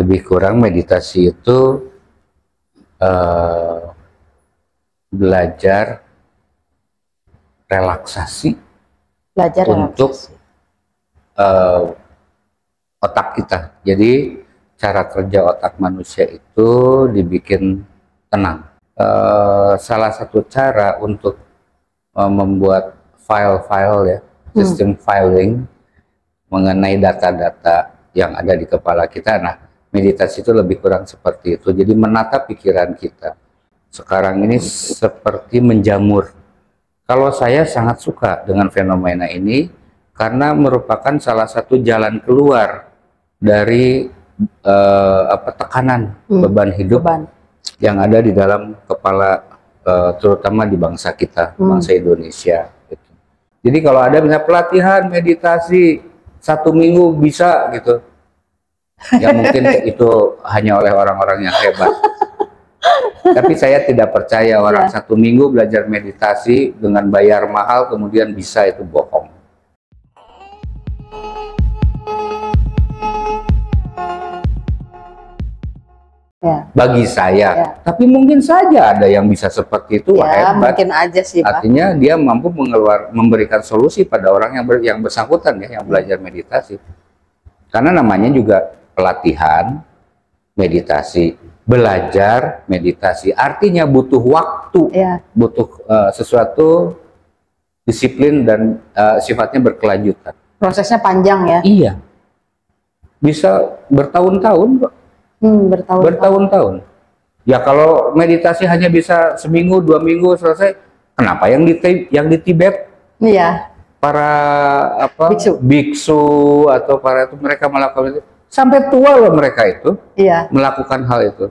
Lebih kurang meditasi itu eh, belajar relaksasi Belajar untuk relaksasi. eh, otak kita. Jadi cara kerja otak manusia itu dibikin tenang. Salah satu cara untuk membuat file-file ya, sistem filing mengenai data-data yang ada di kepala kita. Nah, meditasi itu lebih kurang seperti itu. Jadi menata pikiran kita. Sekarang ini seperti menjamur. Kalau saya sangat suka dengan fenomena ini karena merupakan salah satu jalan keluar dari tekanan beban hidup yang ada di dalam kepala, terutama di bangsa kita, bangsa Indonesia. Gitu. Jadi kalau ada misalnya pelatihan meditasi 1 minggu bisa gitu, ya mungkin itu hanya oleh orang-orang yang hebat. Tapi saya tidak percaya orang 1 minggu belajar meditasi dengan bayar mahal kemudian bisa, itu bohong. Bagi saya, tapi mungkin saja ada yang bisa seperti itu, hebat. Mungkin aja sih, Pak. Artinya dia mampu memberikan solusi pada orang yang bersangkutan ya, yang belajar meditasi. Karena namanya juga pelatihan meditasi, belajar meditasi, artinya butuh waktu, butuh sesuatu disiplin dan sifatnya berkelanjutan. Prosesnya panjang ya? Iya, bisa bertahun-tahun kok. Bertahun-tahun. Ya kalau meditasi hanya bisa 1 minggu, 2 minggu selesai, kenapa yang di Tibet? Iya. Para biksu atau para itu mereka melakukan itu sampai tua loh, mereka itu melakukan hal itu.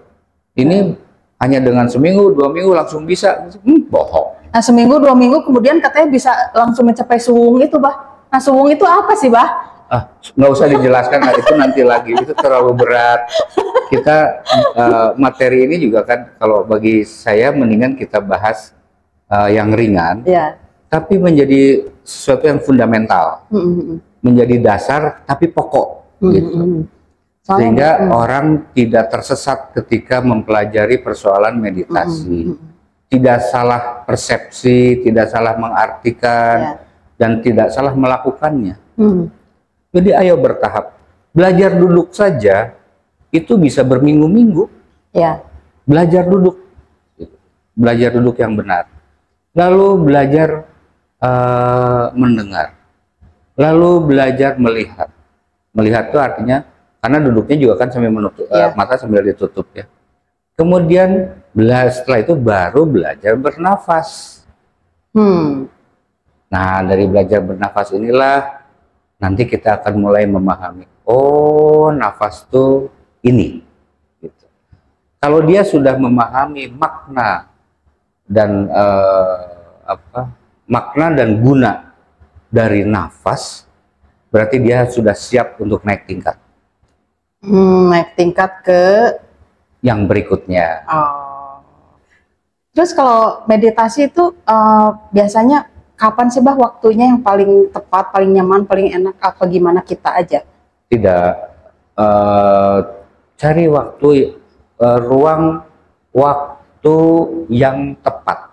Ini hanya dengan 1 minggu, 2 minggu langsung bisa, bohong. Nah 1 minggu, 2 minggu kemudian katanya bisa langsung mencapai suwung itu, Bah. Nah suwung itu apa sih, Bah? Nggak usah dijelaskan, itu nanti lagi, itu terlalu berat. Kita materi ini juga kan, kalau bagi saya mendingan kita bahas yang ringan, tapi menjadi sesuatu yang fundamental, menjadi dasar tapi pokok, gitu. Sehingga orang tidak tersesat ketika mempelajari persoalan meditasi, tidak salah persepsi, tidak salah mengartikan, dan tidak salah melakukannya. Jadi ayo bertahap, belajar duduk saja itu bisa berminggu-minggu. Belajar duduk yang benar, lalu belajar mendengar, lalu belajar melihat. Melihat itu artinya, karena duduknya juga kan sambil menutup mata sambil ditutup ya. Kemudian setelah itu baru belajar bernafas. Nah, dari belajar bernafas inilah nanti kita akan mulai memahami, oh nafas tuh ini. Gitu. Kalau dia sudah memahami makna dan guna dari nafas, berarti dia sudah siap untuk naik tingkat. Naik tingkat ke yang berikutnya. Terus kalau meditasi itu biasanya kapan sih, Bah, waktunya yang paling tepat, paling nyaman, paling enak, apa gimana kita aja? Tidak, cari waktu, ruang waktu yang tepat,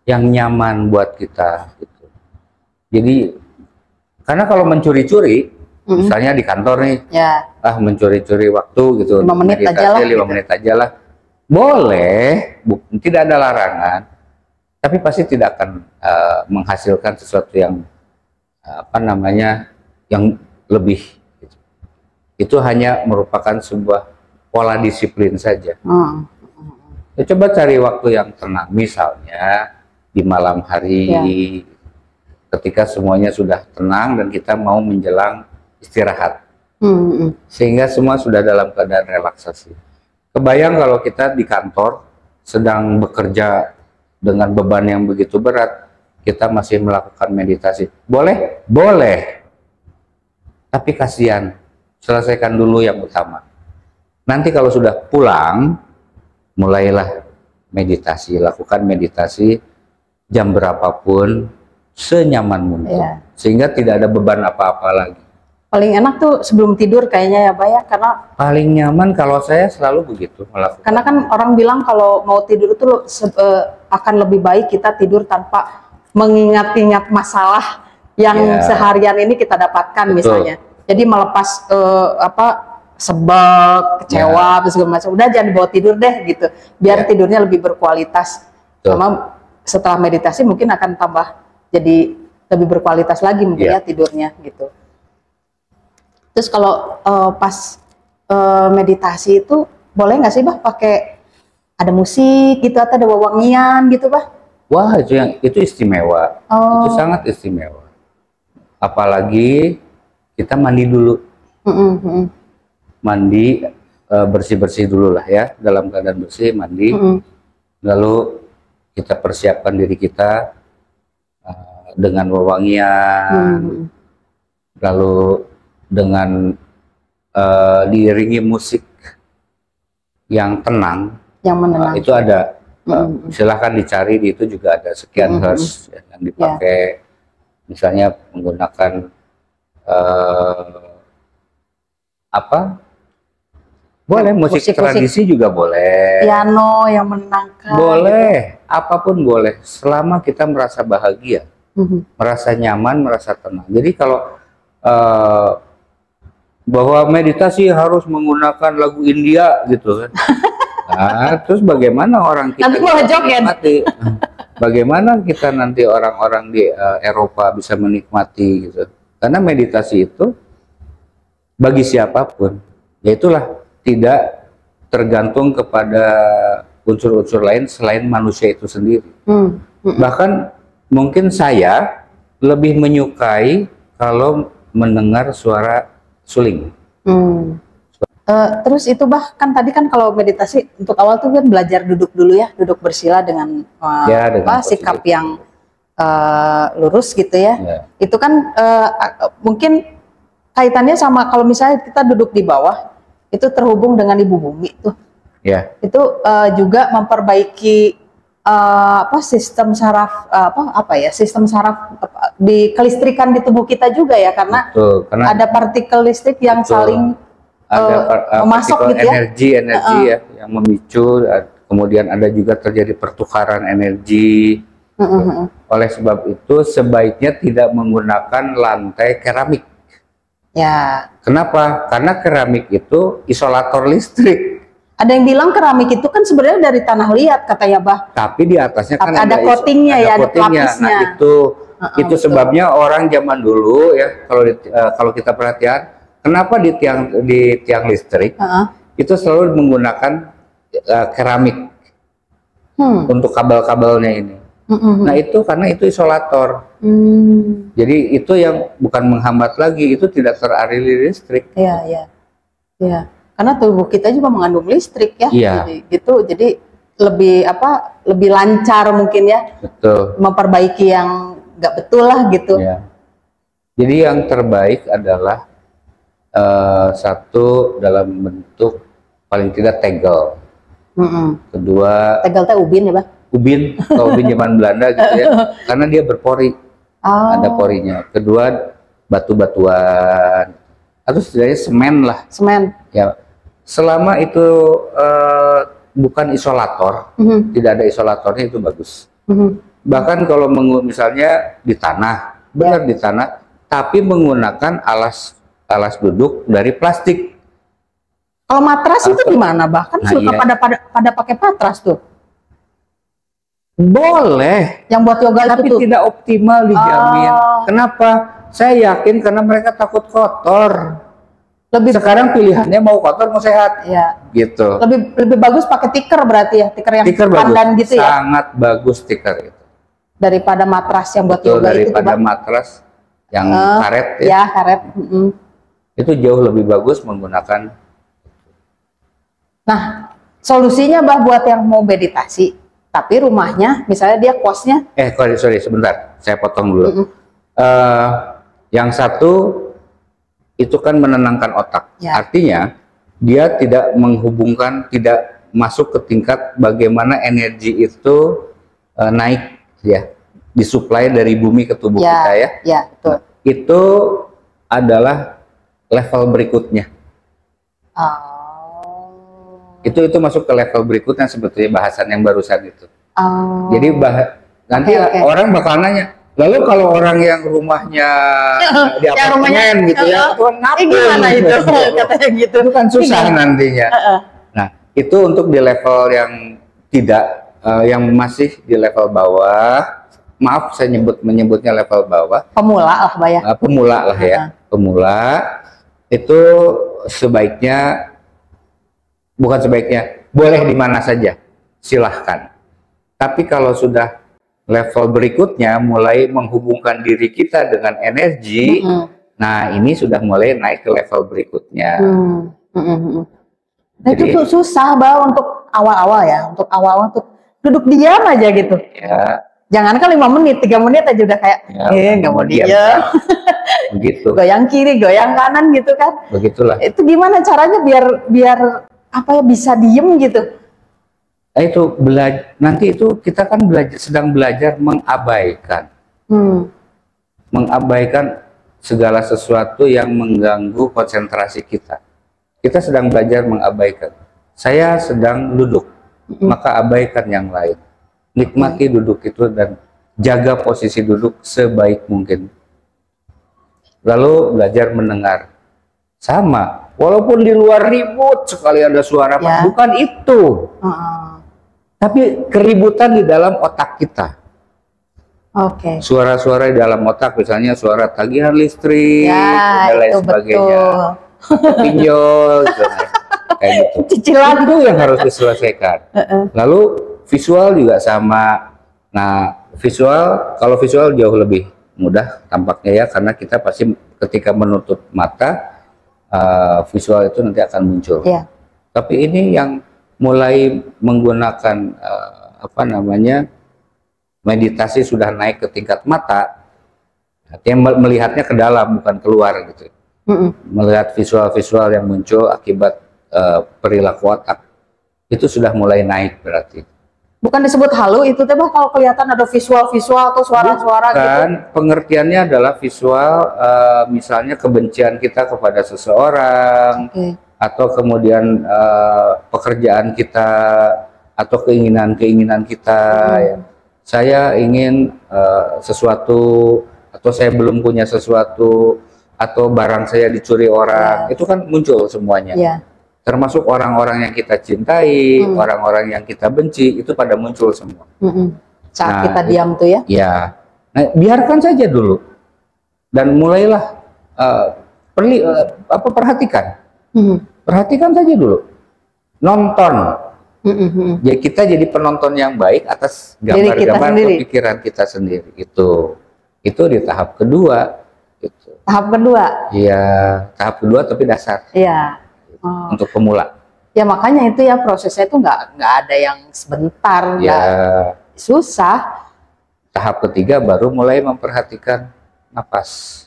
yang nyaman buat kita. Gitu. Jadi, karena kalau mencuri-curi, misalnya di kantor nih, mencuri-curi waktu gitu, 5 menit aja lah, 5 menit aja lah, boleh, tidak ada larangan. Tapi pasti tidak akan menghasilkan sesuatu yang yang lebih. Gitu. Itu hanya merupakan sebuah pola disiplin saja. Ya, coba cari waktu yang tenang, misalnya di malam hari, ketika semuanya sudah tenang dan kita mau menjelang istirahat, sehingga semua sudah dalam keadaan relaksasi. Kebayang kalau kita di kantor sedang bekerja dengan beban yang begitu berat, kita masih melakukan meditasi. Boleh? Boleh. Tapi kasihan, selesaikan dulu yang utama. Nanti kalau sudah pulang, mulailah meditasi. Lakukan meditasi jam berapapun, senyaman mungkin. Sehingga tidak ada beban apa-apa lagi. Paling enak tuh sebelum tidur kayaknya ya, Bah ya, karena Paling nyaman kalau saya selalu begitu melakukan. karena kan orang bilang kalau mau tidur itu akan lebih baik kita tidur tanpa mengingat-ingat masalah yang Ya, seharian ini kita dapatkan betul. misalnya. Jadi melepas apa sebel, kecewa, Ya, segala macam. Udah jangan dibawa tidur deh gitu. Biar ya, tidurnya lebih berkualitas. betul. Sama setelah meditasi mungkin akan tambah jadi lebih berkualitas lagi mungkin Ya, ya tidurnya gitu. Terus kalau pas meditasi itu boleh nggak sih Bah pakai ada musik gitu atau ada wewangian gitu Bah? wah itu istimewa, itu Oh, sangat istimewa. Apalagi kita mandi dulu, mm-mm, mm-mm, mandi bersih-bersih dulu lah ya, dalam keadaan bersih mandi, mm-mm, lalu kita persiapkan diri kita dengan wewangian, mm-mm. lalu dengan diiringi musik yang tenang. Yang menenang. Itu ada, Mm-mm, silahkan dicari di itu juga ada sekian mm-mm, hertz ya, yang ya, dipakai, misalnya menggunakan eh, apa? Boleh musik musik-musik tradisi juga boleh, piano yang menenangkan gitu. boleh, apapun boleh, selama kita merasa bahagia, Mhm. merasa nyaman, merasa tenang. Jadi kalau eh, bahwa meditasi harus menggunakan lagu India gitu kan. Nah, terus bagaimana orang kita Nanti malah bisa joget. menikmati? Bagaimana kita nanti orang-orang di Eropa bisa menikmati gitu? Karena meditasi itu bagi siapapun, ya itulah tidak tergantung kepada unsur-unsur lain selain manusia itu sendiri. Mm, mm-mm. Bahkan mungkin saya lebih menyukai kalau mendengar suara suling. Mm. Terus itu Bah kan tadi kan kalau meditasi untuk awal tuh kan belajar duduk dulu ya, duduk bersila dengan Ya, dengan sikap posisi. yang lurus gitu ya. Ya, Itu kan mungkin kaitannya sama kalau misalnya kita duduk di bawah itu terhubung dengan ibu bumi tuh. ya, Itu juga memperbaiki sistem saraf sistem saraf di kelistrikan di tubuh kita juga ya karena betul. Karena ada partikel listrik yang betul. saling Ada memasok partikel gitu ya. energi ya yang memicu, kemudian ada juga terjadi pertukaran energi. Oleh sebab itu sebaiknya tidak menggunakan lantai keramik. Ya, Kenapa? Karena keramik itu isolator listrik, ada yang bilang keramik itu kan sebenarnya dari tanah liat katanya Bah. tapi di atasnya kan Ada coatingnya ya, ada coatingnya. pelapisnya. Nah itu betul. sebabnya orang zaman dulu ya, kalau kita perhatian, kenapa di tiang listrik Heeh. itu selalu menggunakan keramik untuk kabel-kabelnya ini. Nah itu karena itu isolator. Jadi itu yang bukan menghambat lagi, itu tidak teraliri listrik. Iya, iya. Iya. Karena tubuh kita juga mengandung listrik ya. Iya. Jadi gitu. Jadi lebih lancar mungkin ya Betul. memperbaiki yang nggak betul lah gitu. Ya. Jadi yang terbaik adalah satu dalam bentuk paling tidak tegel. Kedua Tegel teh ubin ya, Bah? ubin, kalau ubin zaman Belanda gitu ya, karena dia berpori, ada porinya. Kedua batu-batuan, atau setidaknya semen lah. Semen. Ya, selama itu bukan isolator, tidak ada isolatornya, itu bagus. Bahkan kalau misalnya di tanah, benar di tanah, tapi menggunakan alas duduk dari plastik. Kalau matras itu gimana? Bahkan Nah, suka iya. pada pakai matras tuh. Boleh, Yang buat yoga tapi itu tuh. tidak optimal dijamin. Oh. Kenapa? Saya yakin karena mereka takut kotor. Lebih Sekarang pilihannya mau kotor mau sehat, ya. gitu. Lebih bagus pakai tikar berarti ya, tikar yang Tikar bagus, pandan gitu ya. sangat bagus tikar itu. Daripada matras yang buat Betul, yoga itu tuh, daripada Bah. matras yang karet ya. Ya, karet. Itu jauh lebih bagus menggunakan. Nah, solusinya Bah buat yang mau meditasi, tapi rumahnya misalnya dia kosnya Sorry sebentar, saya potong dulu. Yang satu itu kan menenangkan otak. Ya. Artinya dia tidak menghubungkan, tidak masuk ke tingkat bagaimana energi itu naik ya, disuplai dari bumi ke tubuh kita ya. Ya, betul. Itu adalah level berikutnya. Oh. Itu masuk ke level berikutnya sebetulnya bahasan yang barusan itu. Oh. Jadi nanti orang bakal nanya, lalu kalau orang yang rumahnya di apartemen gitu ya, itu kan gimana itu? Katanya gitu. Itu kan susah nantinya. Nah, itu untuk di level yang tidak, yang masih di level bawah. Maaf, saya menyebutnya level bawah. Pemula lah, Mbak ya. Pemula lah ya. Pemula itu sebaiknya, bukan sebaiknya, boleh di mana saja, silahkan. Tapi kalau sudah level berikutnya, mulai menghubungkan diri kita dengan energi, nah ini sudah mulai naik ke level berikutnya. Nah, jadi, itu susah, Mbak, untuk awal-awal ya, untuk awal-awal tuh duduk diam aja gitu. Ya. Jangan kan 5 menit, 3 menit aja udah kayak, nggak mau diam. Begitu. Goyang kiri, goyang kanan gitu kan. Begitulah. Itu gimana caranya biar apa ya, bisa diem gitu? Itu nanti itu kita kan sedang belajar mengabaikan. Mengabaikan segala sesuatu yang mengganggu konsentrasi kita. Kita sedang belajar mengabaikan. Saya sedang duduk, maka abaikan yang lain. Nikmati duduk itu dan jaga posisi duduk sebaik mungkin. Lalu belajar mendengar. Sama, walaupun di luar ribut sekali ada suara, bukan itu. Tapi keributan di dalam otak kita. Suara-suara di dalam otak, misalnya suara tagihan listrik, dan lain sebagainya. Pinjol, kayak gitu. Cicilan itu yang harus diselesaikan. Lalu visual juga sama. Nah, kalau visual jauh lebih mudah tampaknya ya, karena kita pasti ketika menutup mata, visual itu nanti akan muncul. Tapi ini yang mulai menggunakan meditasi sudah naik ke tingkat mata, artinya melihatnya ke dalam bukan keluar gitu. Melihat visual-visual yang muncul akibat perilaku otak, itu sudah mulai naik berarti. Bukan disebut halu itu teh, kalau kelihatan ada visual-visual atau suara-suara gitu. Pengertiannya adalah visual, misalnya kebencian kita kepada seseorang, atau kemudian pekerjaan kita, atau keinginan-keinginan kita. Ya. Saya ingin sesuatu, atau saya belum punya sesuatu, atau barang saya dicuri orang, itu kan muncul semuanya. Termasuk orang-orang yang kita cintai, orang-orang yang kita benci, itu pada muncul semua. Saat kita diam tuh ya? Ya, nah, biarkan saja dulu. Dan mulailah perhatikan. Perhatikan saja dulu. Nonton. Jadi kita jadi penonton yang baik atas gambar-gambar pikiran kita sendiri. Itu di tahap kedua. Gitu. Tahap kedua? Iya, tahap kedua tapi dasar. Iya. Untuk pemula. Ya makanya itu ya, prosesnya itu nggak ada yang sebentar, susah. Tahap ketiga baru mulai memperhatikan nafas.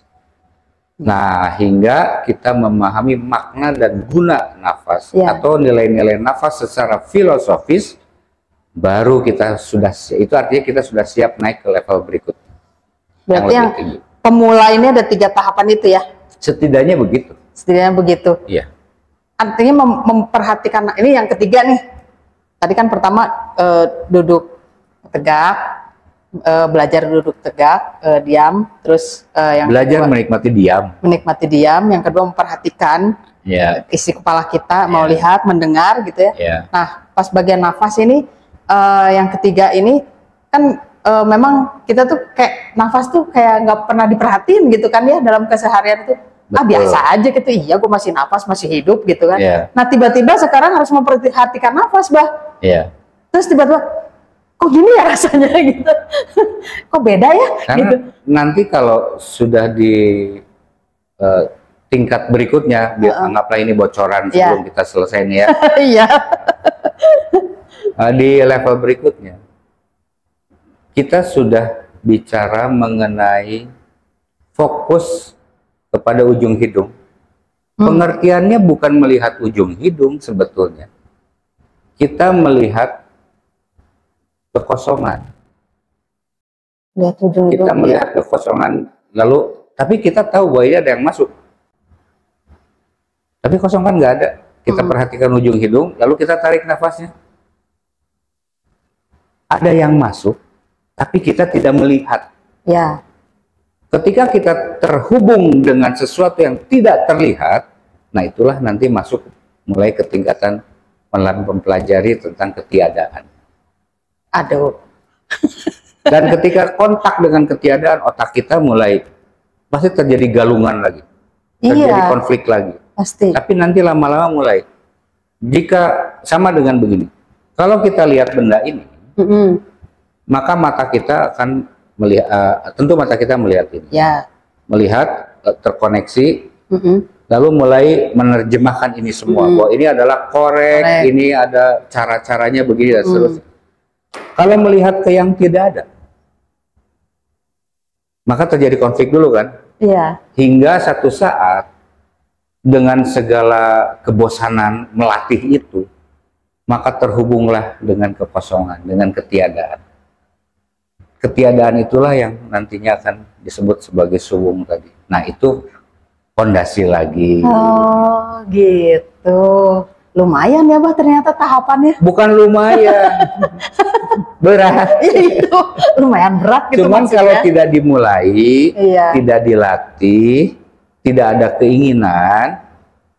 Nah, hingga kita memahami makna dan guna nafas atau nilai-nilai nafas secara filosofis, baru kita itu artinya kita sudah siap naik ke level berikut. Berarti yang pemula ini ada 3 tahapan itu ya? Setidaknya begitu. Setidaknya begitu. Iya. Artinya memperhatikan, ini yang ketiga nih. Tadi kan pertama duduk tegak, belajar duduk tegak, diam, terus yang belajar kedua, menikmati diam, yang kedua memperhatikan isi kepala kita, mau lihat, mendengar gitu ya. Nah, pas bagian nafas ini, yang ketiga ini kan memang kita tuh kayak nafas tuh kayak nggak pernah diperhatiin gitu kan ya dalam keseharian tuh. Biasa aja gitu, iya gue masih nafas, masih hidup gitu kan. Nah tiba-tiba sekarang harus memperhatikan nafas, Bah. Terus tiba-tiba, kok gini ya rasanya gitu. Kok beda ya? Karena gitu. Nanti kalau sudah di tingkat berikutnya, anggaplah ini bocoran sebelum kita selesai nih ya. Di level berikutnya, kita sudah bicara mengenai fokus kepada ujung hidung. Pengertiannya bukan melihat ujung hidung sebetulnya. Kita melihat kekosongan. Kita melihat kekosongan, lalu tapi kita tahu bahwa ini ada yang masuk. Tapi kosong kan nggak ada. Kita perhatikan ujung hidung, lalu kita tarik nafasnya. Ada yang masuk, tapi kita tidak melihat. Ya. Ketika kita terhubung dengan sesuatu yang tidak terlihat, nah itulah nanti masuk mulai ke tingkatan mempelajari tentang ketiadaan. Aduh. Dan ketika kontak dengan ketiadaan, otak kita mulai pasti terjadi galungan lagi, terjadi konflik lagi. Pasti. Tapi nanti lama-lama mulai. Jika sama dengan begini, kalau kita lihat benda ini, maka mata kita akan melihat, tentu mata kita melihat ini, melihat terkoneksi, lalu mulai menerjemahkan ini semua, bahwa ini adalah korek, ini ada cara-caranya begini dan seterusnya. Kalau melihat ke yang tidak ada, maka terjadi konflik dulu kan? Iya. Hingga satu saat dengan segala kebosanan melatih itu, maka terhubunglah dengan kekosongan, dengan ketiadaan. Ketiadaan itulah yang nantinya akan disebut sebagai suwung tadi. Nah itu fondasi lagi. Oh gitu. Lumayan ya Bah ternyata tahapannya. Bukan lumayan. Berat. Itu lumayan berat gitu. Cuman maksudnya, kalau tidak dimulai, tidak dilatih, tidak ada keinginan,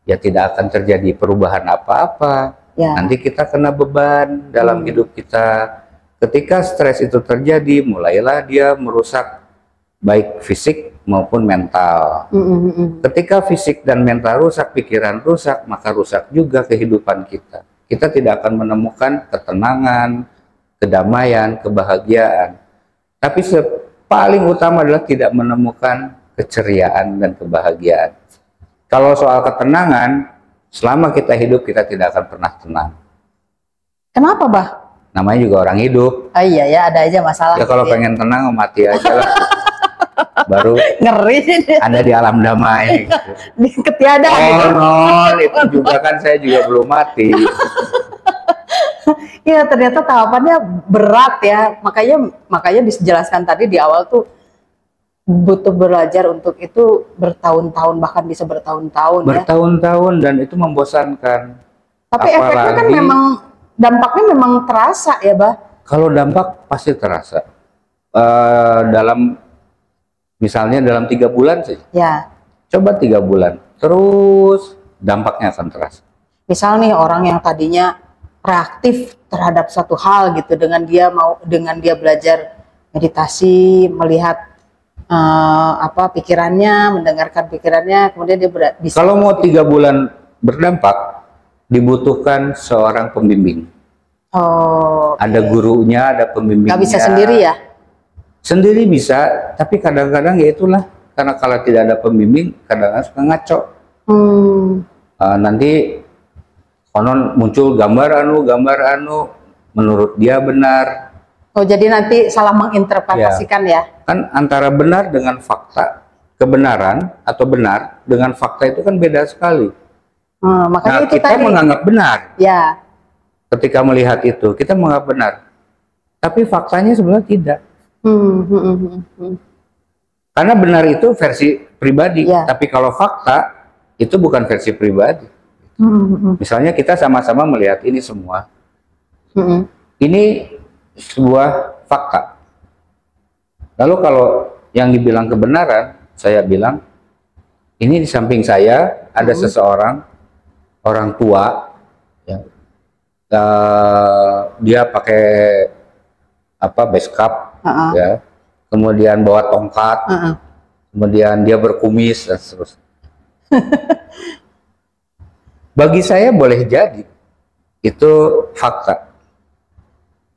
ya tidak akan terjadi perubahan apa-apa. Nanti kita kena beban dalam hidup kita. Ketika stres itu terjadi, mulailah dia merusak baik fisik maupun mental. Ketika fisik dan mental rusak, pikiran rusak, maka rusak juga kehidupan kita. Kita tidak akan menemukan ketenangan, kedamaian, kebahagiaan. Tapi paling utama adalah tidak menemukan keceriaan dan kebahagiaan. Kalau soal ketenangan, selama kita hidup kita tidak akan pernah tenang. Kenapa, Bah? Namanya juga orang hidup. Oh iya ya, ada aja masalah. Ya kalau pengen tenang mati aja lah. Baru ngeri. Anda di alam damai. Di ketiadaan. Itu juga kan saya juga belum mati. Iya ternyata tahapannya berat ya. Makanya dijelaskan tadi di awal tuh butuh belajar untuk itu bertahun-tahun, bahkan bisa bertahun-tahun. Bertahun-tahun dan itu membosankan. Tapi efeknya kan memang dampaknya memang terasa ya, Bah? Kalau dampak pasti terasa. Misalnya dalam 3 bulan sih. Ya. Coba 3 bulan, terus dampaknya akan terasa. Misal nih orang yang tadinya reaktif terhadap satu hal gitu, dengan dia belajar meditasi, melihat pikirannya, mendengarkan pikirannya, kemudian dia bisa. Kalau mau 3 bulan berdampak, dibutuhkan seorang pembimbing. Oh. Ada gurunya, ada pembimbingnya. Gak bisa sendiri ya? Sendiri bisa, tapi kadang-kadang ya itulah, karena kalau tidak ada pembimbing, kadang-kadang suka ngaco. Nanti konon muncul gambar anu, menurut dia benar. Oh, jadi nanti salah menginterpretasikan ya? Kan antara benar dengan fakta, kebenaran atau benar dengan fakta itu kan beda sekali. Makanya nah, itu kita menganggap benar. Ya. Ketika melihat itu, kita menganggap benar. Tapi faktanya sebenarnya tidak. Karena benar itu versi pribadi, tapi kalau fakta itu bukan versi pribadi. Misalnya kita sama-sama melihat ini semua, ini sebuah fakta. Lalu kalau yang dibilang kebenaran, saya bilang ini di samping saya ada seseorang, orang tua, ya, dia pakai base cap. Ya, kemudian bawa tongkat, kemudian dia berkumis dan seterusnya. Bagi saya boleh jadi itu fakta.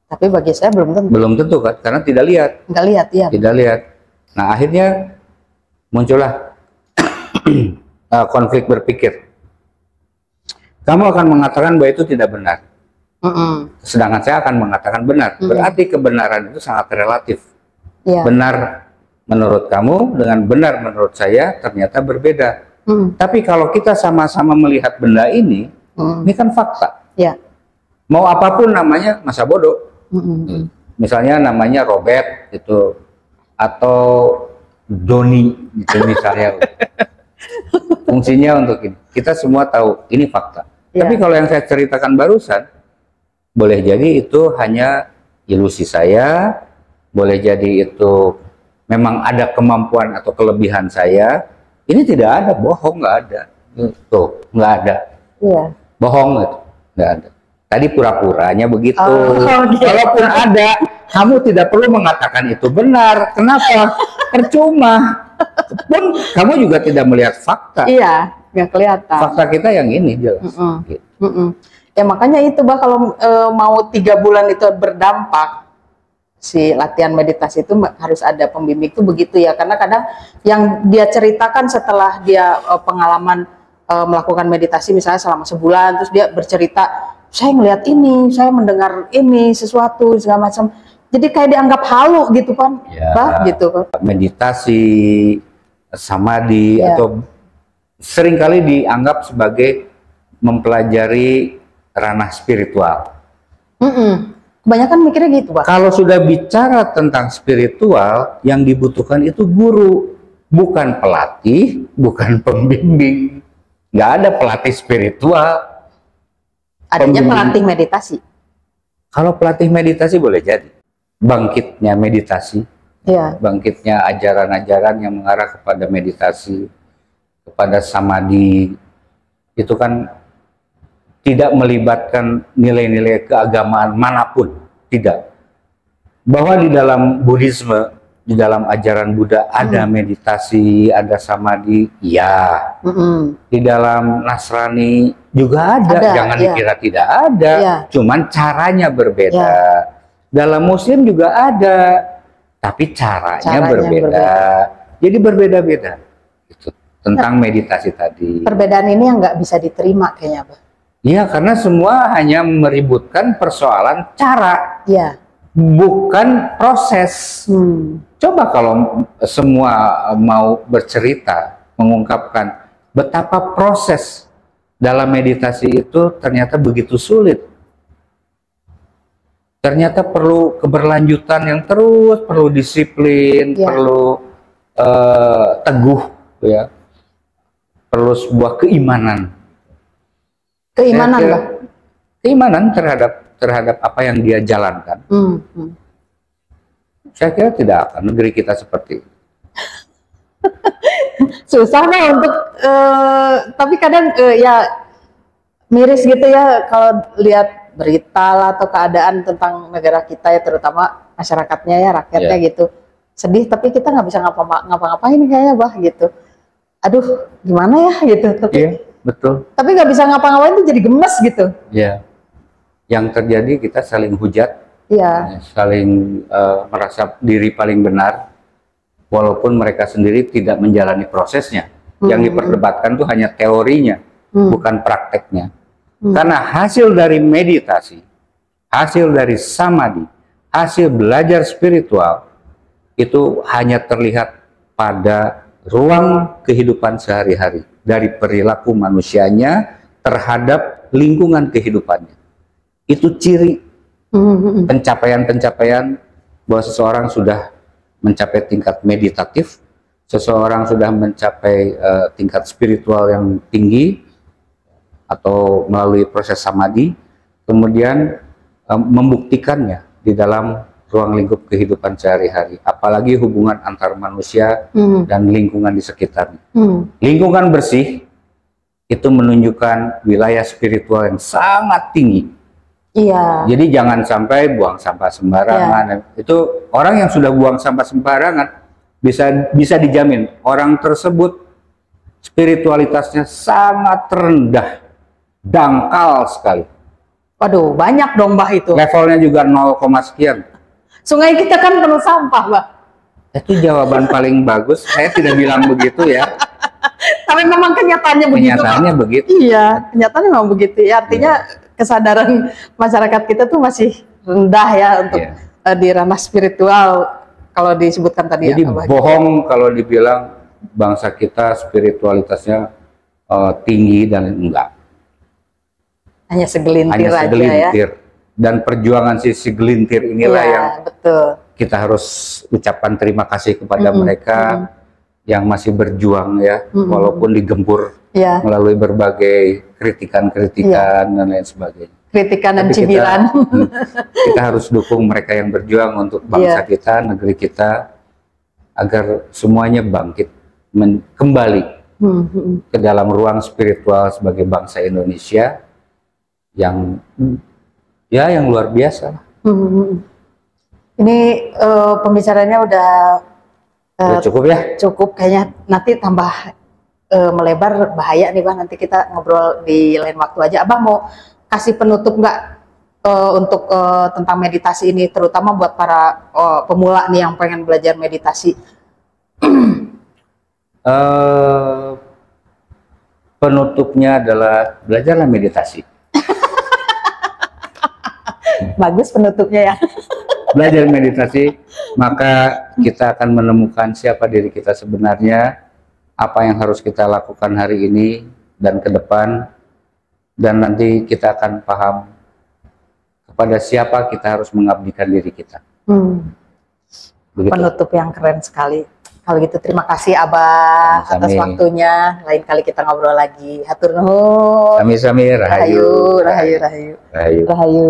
Tapi bagi saya belum tentu. Belum tentu kan, karena tidak lihat. Nggak lihat, ya. Tidak lihat. Nah akhirnya muncullah konflik berpikir. Kamu akan mengatakan bahwa itu tidak benar. Sedangkan saya akan mengatakan benar. Berarti kebenaran itu sangat relatif. Benar menurut kamu dengan benar menurut saya ternyata berbeda. Tapi kalau kita sama-sama melihat benda ini kan fakta. Mau apapun namanya, masa bodoh. Misalnya namanya Robert gitu, atau Doni gitu misalnya. Fungsinya untuk ini. Kita semua tahu ini fakta. Tapi kalau yang saya ceritakan barusan, boleh jadi itu hanya ilusi saya, boleh jadi itu memang ada kemampuan atau kelebihan saya. Ini tidak ada, bohong, nggak ada. Tuh, nggak ada. Bohong itu, nggak ada. Tadi pura-puranya begitu. Kalaupun ada, kamu tidak perlu mengatakan itu benar. Kenapa? Percuma. Pun kamu juga tidak melihat fakta. Iya, nggak kelihatan. Fakta kita yang ini jelas. Gitu. Ya makanya itu Bah, kalau mau 3 bulan itu berdampak, si latihan meditasi itu harus ada pembimbing itu begitu ya. Karena kadang yang dia ceritakan setelah dia pengalaman melakukan meditasi misalnya selama sebulan, terus dia bercerita, saya ngelihat ini, saya mendengar ini, sesuatu segala macam. Jadi kayak dianggap halu gitu kan, Bah, gitu. Meditasi, samadhi, atau seringkali dianggap sebagai mempelajari ranah spiritual. Kebanyakan mikirnya gitu, Pak. Kalau sudah bicara tentang spiritual, yang dibutuhkan itu guru, bukan pelatih, bukan pembimbing. Nggak ada pelatih spiritual. Adanya pelatih meditasi. Kalau pelatih meditasi boleh jadi. Bangkitnya meditasi, bangkitnya ajaran-ajaran yang mengarah kepada meditasi, kepada samadhi, itu kan tidak melibatkan nilai-nilai keagamaan manapun, tidak. Bahwa di dalam Buddhisme, di dalam ajaran Buddha ada meditasi, ada samadhi, ya. Di dalam Nasrani juga ada. Jangan dikira tidak ada, cuman caranya berbeda. Dalam Muslim juga ada, tapi caranya berbeda. Jadi berbeda-beda. Itu tentang meditasi tadi. Perbedaan ini yang nggak bisa diterima kayaknya, Pak. Iya, karena semua hanya meributkan persoalan cara, bukan proses. Coba kalau semua mau bercerita, mengungkapkan betapa proses dalam meditasi itu ternyata begitu sulit. Ternyata perlu keberlanjutan yang terus, perlu disiplin, perlu teguh, ya, perlu sebuah keimanan. Keimanan, Pak? Keimanan terhadap apa yang dia jalankan. Saya kira tidak akan negeri kita seperti itu. Susah lah untuk, tapi kadang ya miris gitu ya kalau lihat berita lah atau keadaan tentang negara kita ya, terutama masyarakatnya ya, rakyatnya gitu. Sedih, tapi kita nggak bisa ngapa-ngapain kayaknya, Bah, gitu. Aduh, gimana ya gitu. Tapi, betul. Tapi nggak bisa ngapa-ngapain itu jadi gemes gitu. Iya. Yang terjadi kita saling hujat, saling merasa diri paling benar, walaupun mereka sendiri tidak menjalani prosesnya. Yang diperdebatkan tuh hanya teorinya, bukan prakteknya. Karena hasil dari meditasi, hasil dari samadhi, hasil belajar spiritual, itu hanya terlihat pada ruang kehidupan sehari-hari. Dari perilaku manusianya terhadap lingkungan kehidupannya. Itu ciri pencapaian-pencapaian bahwa seseorang sudah mencapai tingkat meditatif, seseorang sudah mencapai tingkat spiritual yang tinggi, atau melalui proses samadhi, kemudian membuktikannya di dalam ruang lingkup kehidupan sehari-hari, apalagi hubungan antar manusia dan lingkungan di sekitarnya. Lingkungan bersih itu menunjukkan wilayah spiritual yang sangat tinggi. Jadi jangan sampai buang sampah sembarangan. Itu orang yang sudah buang sampah sembarangan bisa dijamin orang tersebut spiritualitasnya sangat rendah. Dangkal sekali. Waduh, banyak dong, Bah, itu. Levelnya juga 0, sekian. Sungai kita kan penuh sampah, Bah. Itu jawaban paling bagus. Saya tidak bilang begitu ya. Tapi memang kenyataannya begitu. Kenyataannya begitu. Iya, kenyataannya memang begitu. Ya, artinya kesadaran masyarakat kita tuh masih rendah ya untuk di ranah spiritual. Kalau disebutkan tadi. Jadi bohong kalau dibilang bangsa kita spiritualitasnya tinggi dan enggak. Hanya segelintir aja ya. Dan perjuangan si segelintir inilah yang kita harus ucapkan terima kasih kepada mereka yang masih berjuang ya, walaupun digempur melalui berbagai kritikan-kritikan dan lain sebagainya. Kritikan dan cibiran. Kita harus dukung mereka yang berjuang untuk bangsa kita, negeri kita, agar semuanya bangkit kembali ke dalam ruang spiritual sebagai bangsa Indonesia yang yang luar biasa. Ini pembicaranya udah cukup ya? Cukup, kayaknya nanti tambah melebar bahaya nih Bang, nanti kita ngobrol di lain waktu aja. Abang mau kasih penutup nggak untuk tentang meditasi ini, terutama buat para pemula nih yang pengen belajar meditasi? Penutupnya adalah belajarlah meditasi. Bagus penutupnya ya. Belajar meditasi, maka kita akan menemukan siapa diri kita sebenarnya, apa yang harus kita lakukan hari ini dan ke depan, dan nanti kita akan paham kepada siapa kita harus mengabdikan diri kita. Penutup yang keren sekali. Kalau gitu terima kasih Abah atas waktunya. Lain kali kita ngobrol lagi. Hatur nuhun. Sami-sami. Rahayu. Rahayu. Rahayu. Rahayu. Rahayu.